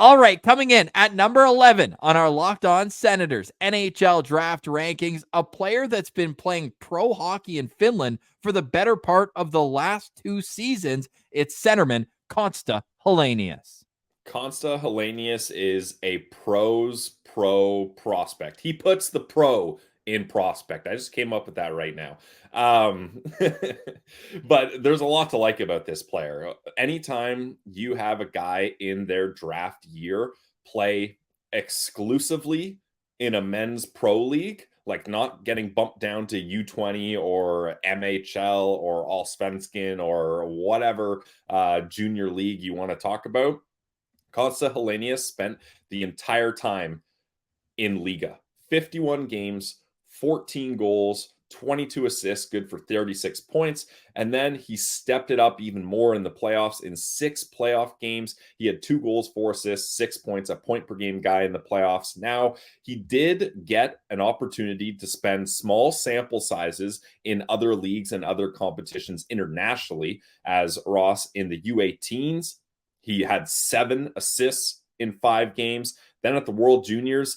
All right, coming in at number 11 on our Locked On Senators NHL draft rankings, a player that's been playing pro hockey in Finland for the better part of the last 2 seasons. It's centerman Konsta Helenius. Konsta Helenius is a pro prospect. He puts the pro in prospect. I just came up with that right now. But there's a lot to like about this player. Anytime you have a guy in their draft year play exclusively in a men's pro league, like not getting bumped down to U20 or MHL or Allsvenskan or whatever junior league you want to talk about, Konsta Helenius spent the entire time in Liga. 51 games, 14 goals, 22 assists, good for 36 points. And then he stepped it up even more in the playoffs. In 6 playoff games, he had 2 goals, 4 assists, 6 points, a point per game guy in the playoffs. Now, he did get an opportunity to spend small sample sizes in other leagues and other competitions internationally, as Ross in the U18s. He had 7 assists in 5 games. Then at the World Juniors,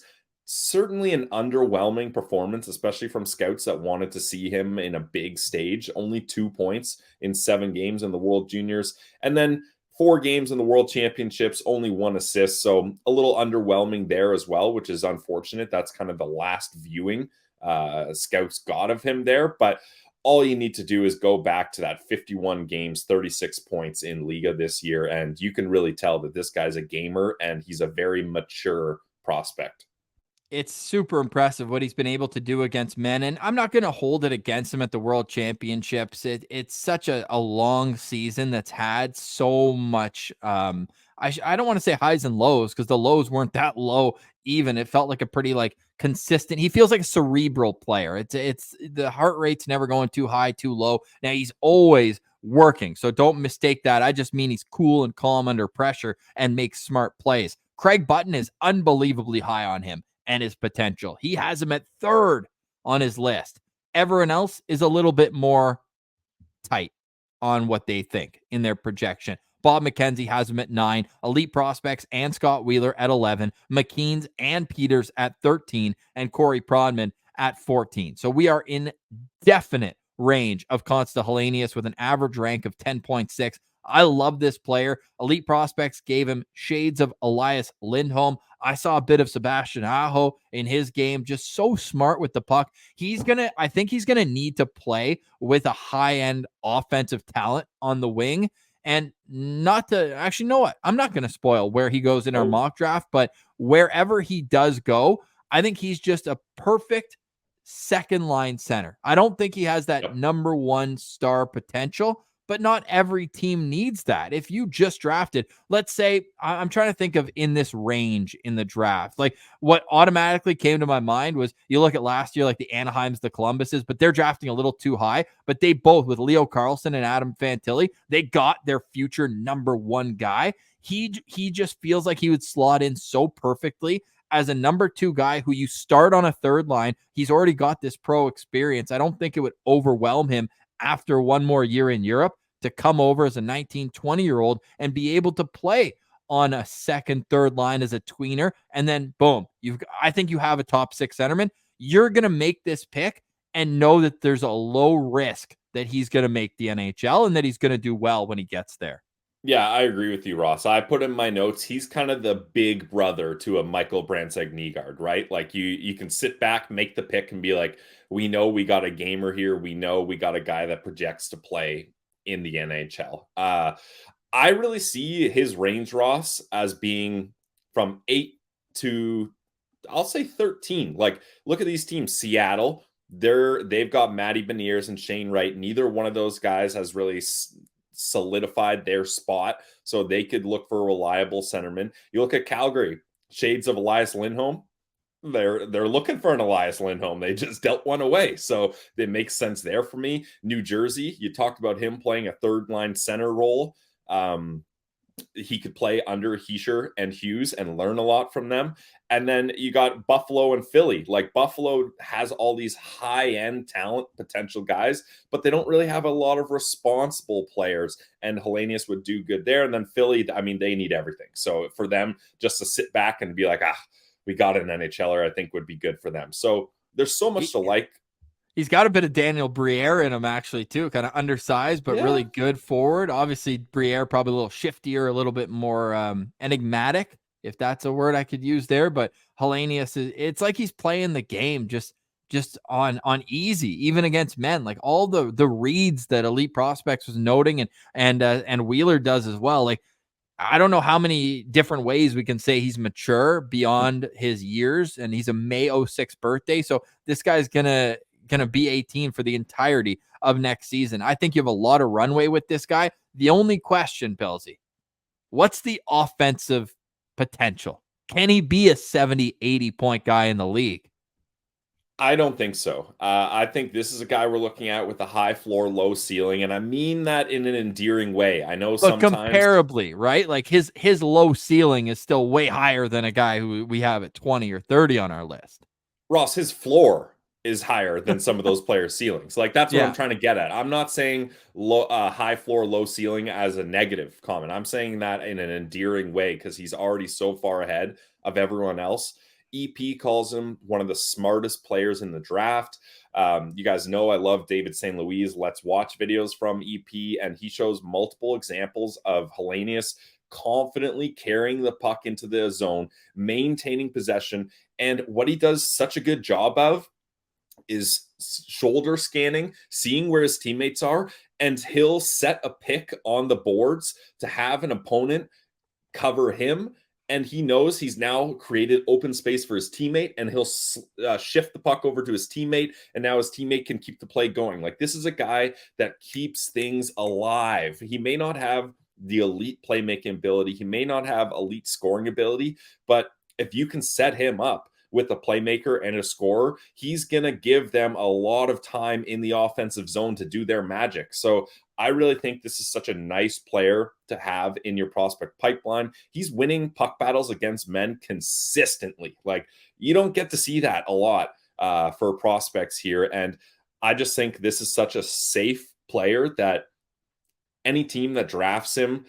certainly an underwhelming performance, especially from scouts that wanted to see him in a big stage. Only 2 points in 7 games in the World Juniors. And then 4 games in the World Championships, only 1 assist. So a little underwhelming there as well, which is unfortunate. That's kind of the last viewing scouts got of him there. But all you need to do is go back to that 51 games, 36 points in Liga this year, and you can really tell that this guy's a gamer and he's a very mature prospect. It's super impressive what he's been able to do against men, and I'm not going to hold it against him at the World Championships. It's such a long season that's had so much. I don't want to say highs and lows because the lows weren't that low. Even it felt like a pretty like consistent. He feels like a cerebral player. It's the heart rate's never going too high, too low. Now he's always working, so don't mistake that. I just mean he's cool and calm under pressure and makes smart plays. Craig Button is unbelievably high on him and his potential. He has him at 3rd on his list. Everyone else is a little bit more tight on what they think in their projection. Bob McKenzie has him at 9, Elite Prospects and Scott Wheeler at 11, McKeens and Peters at 13, and Corey Prodman at 14. So we are in definite range of Konsta Helenius with an average rank of 10.6. I love this player. Elite Prospects gave him shades of Elias Lindholm. I saw a bit of Sebastian Aho in his game, just so smart with the puck. I think he's gonna need to play with a high-end offensive talent on the wing. And not to actually know what, I'm not gonna spoil where he goes in our mock draft, but wherever he does go, I think he's just a perfect second line center. I don't think he has that number 1 star potential, but not every team needs that. If you just drafted, let's say, I'm trying to think of in this range in the draft, like what automatically came to my mind was you look at last year, like the Anaheims, the Columbuses, but they're drafting a little too high. But they both, with Leo Carlson and Adam Fantilli, they got their future number 1 guy. He just feels like he would slot in so perfectly as a number 2 guy who you start on a 3rd line. He's already got this pro experience. I don't think it would overwhelm him after 1 more year in Europe to come over as a 19, 20-year-old and be able to play on a 2nd, 3rd line as a tweener. And then boom, I think you have a top 6 centerman. You're going to make this pick and know that there's a low risk that he's going to make the NHL and that he's going to do well when he gets there. Yeah, I agree with you, Ross. I put in my notes, he's kind of the big brother to a Michael Brandsegg-Nygaard, right? Like you can sit back, make the pick, and be like, we know we got a gamer here. We know we got a guy that projects to play in the NHL. I really see his range, Ross, as being from 8 to, I'll say 13. Like, look at these teams. Seattle, they've got Matty Beniers and Shane Wright. Neither one of those guys has really solidified their spot, so they could look for a reliable centerman. You look at Calgary, shades of Elias Lindholm. They're looking for an Elias Lindholm. They just dealt one away, so it makes sense there for me. New Jersey, you talked about him playing a 3rd line center role. he could play under Hischier and Hughes and learn a lot from them. And then you got Buffalo and Philly. Like Buffalo has all these high-end talent potential guys, but they don't really have a lot of responsible players. And Helenius would do good there. And then Philly, I mean, they need everything. So for them just to sit back and be like, we got an NHLer, I think would be good for them. So there's so much to like. He's got a bit of Daniel Briere in him, actually, too. Kind of undersized, but really good forward. Obviously, Briere probably a little shiftier, a little bit more enigmatic, if that's a word I could use there. But Helenius, it's like he's playing the game just on easy, even against men. Like all the reads that Elite Prospects was noting, and Wheeler does as well. Like, I don't know how many different ways we can say he's mature beyond his years, and he's a May 06 birthday. So this guy's gonna be 18 for the entirety of next season. I think you have a lot of runway with this guy. The only question, Pilsy, what's the offensive potential? Can he be a 70, 80 point guy in the league? I don't think so. I think this is a guy we're looking at with a high floor, low ceiling, and I mean that in an endearing way. I know But sometimes comparably, right? Like his low ceiling is still way higher than a guy who we have at 20 or 30 on our list. Ross, his floor is higher than some of those players' ceilings. Like that's what I'm Yeah. trying to get at. I'm not saying high floor, low ceiling as a negative comment. I'm saying that in an endearing way because he's already so far ahead of everyone else. EP calls him one of the smartest players in the draft. You guys know I love David St. Louis' Let's Watch videos from EP, and he shows multiple examples of Helenius confidently carrying the puck into the zone, maintaining possession. And what he does such a good job of is shoulder scanning, seeing where his teammates are, and he'll set a pick on the boards to have an opponent cover him. And he knows he's now created open space for his teammate, and he'll shift the puck over to his teammate, and now his teammate can keep the play going. Like this is a guy that keeps things alive. He may not have the elite playmaking ability, he may not have elite scoring ability, but if you can set him up with a playmaker and a scorer, he's going to give them a lot of time in the offensive zone to do their magic. So I really think this is such a nice player to have in your prospect pipeline. He's winning puck battles against men consistently. Like you don't get to see that a lot for prospects here. And I just think this is such a safe player that any team that drafts him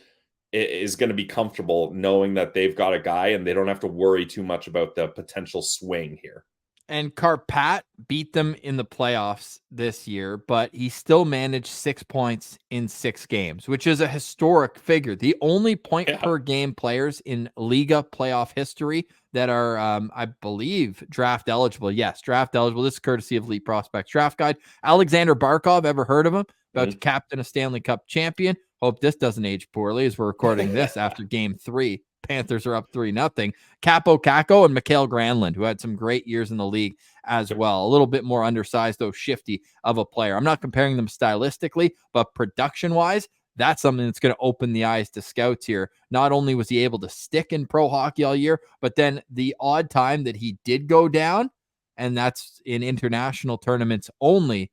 is going to be comfortable knowing that they've got a guy and they don't have to worry too much about the potential swing here. And Carpat beat them in the playoffs this year, but he still managed 6 points in 6 games, which is a historic figure. The only point per game players in Liga playoff history that are, I believe, draft eligible. Yes, draft eligible. This is courtesy of Elite Prospects Draft Guide. Alexander Barkov, ever heard of him? About to captain a Stanley Cup champion. Hope this doesn't age poorly as we're recording this after game 3. Panthers are up 3-0. Capo Caco and Mikael Granlund, who had some great years in the league as well. A little bit more undersized, though shifty of a player. I'm not comparing them stylistically, but production-wise, that's something that's going to open the eyes to scouts here. Not only was he able to stick in pro hockey all year, but then the odd time that he did go down, and that's in international tournaments only,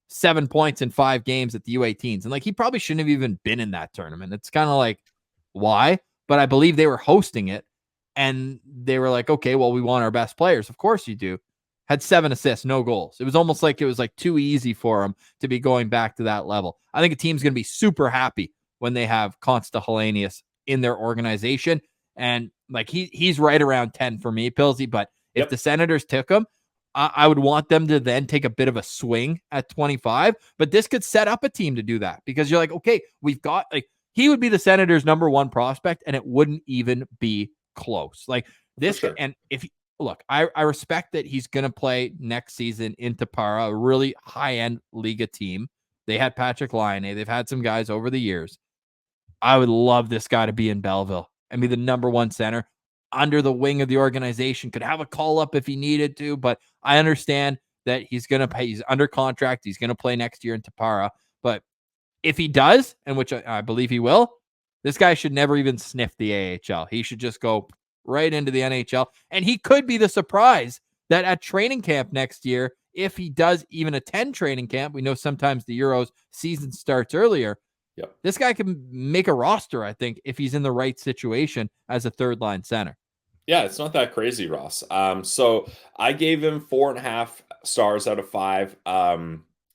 7 points in 5 games at the U18s. And like, he probably shouldn't have even been in that tournament. It's kind of like, why? But I believe they were hosting it, and they were like, okay, well, we want our best players. Of course you do. Had 7 assists, no goals. It was almost like it was like too easy for him to be going back to that level. I think a team's going to be super happy when they have Konsta Helenius in their organization. And like he's right around 10 for me, Pilsy. But if the Senators took him, I would want them to then take a bit of a swing at 25. But this could set up a team to do that because you're like, okay, we've got like, he would be the Senators' #1 prospect, and it wouldn't even be close. Like this, sure. And if look, I respect that he's going to play next season in Tappara, a really high-end Liga team. They had Patrick Laine. They've had some guys over the years. I would love this guy to be in Belleville and be the #1 center under the wing of the organization. Could have a call-up if he needed to, but I understand that he's going to pay. He's under contract. He's going to play next year in Tappara, but if he does, and which I believe he will, this guy should never even sniff the AHL. He should just go right into the NHL. And he could be the surprise that at training camp next year, if he does even attend training camp, we know sometimes the Euros season starts earlier. Yep. This guy can make a roster, I think, if he's in the right situation as a third line center. Yeah, it's not that crazy, Ross. So I gave him 4.5 stars out of 5.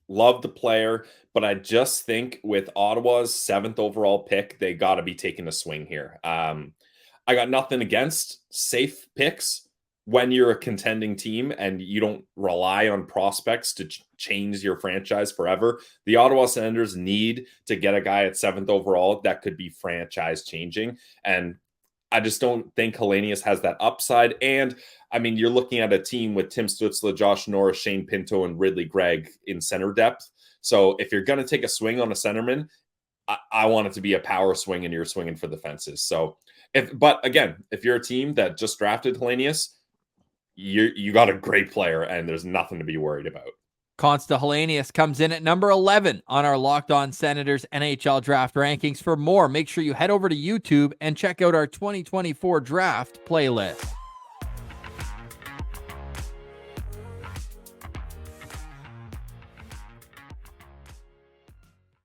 Love the player, but I just think with Ottawa's 7th overall pick, they got to be taking a swing here. I got nothing against safe picks when you're a contending team and you don't rely on prospects to change your franchise forever. The Ottawa Senators need to get a guy at 7th overall that could be franchise changing. And I just don't think Helenius has that upside. And I mean, you're looking at a team with Tim Stützle, Josh Norris, Shane Pinto, and Ridley Gregg in center depth. So if you're going to take a swing on a centerman, I want it to be a power swing and you're swinging for the fences. So but again, if you're a team that just drafted Helenius, you got a great player and there's nothing to be worried about. Konsta Helenius comes in at number 11 on our Locked On Senators NHL draft rankings. For more, make sure you head over to YouTube and check out our 2024 draft playlist.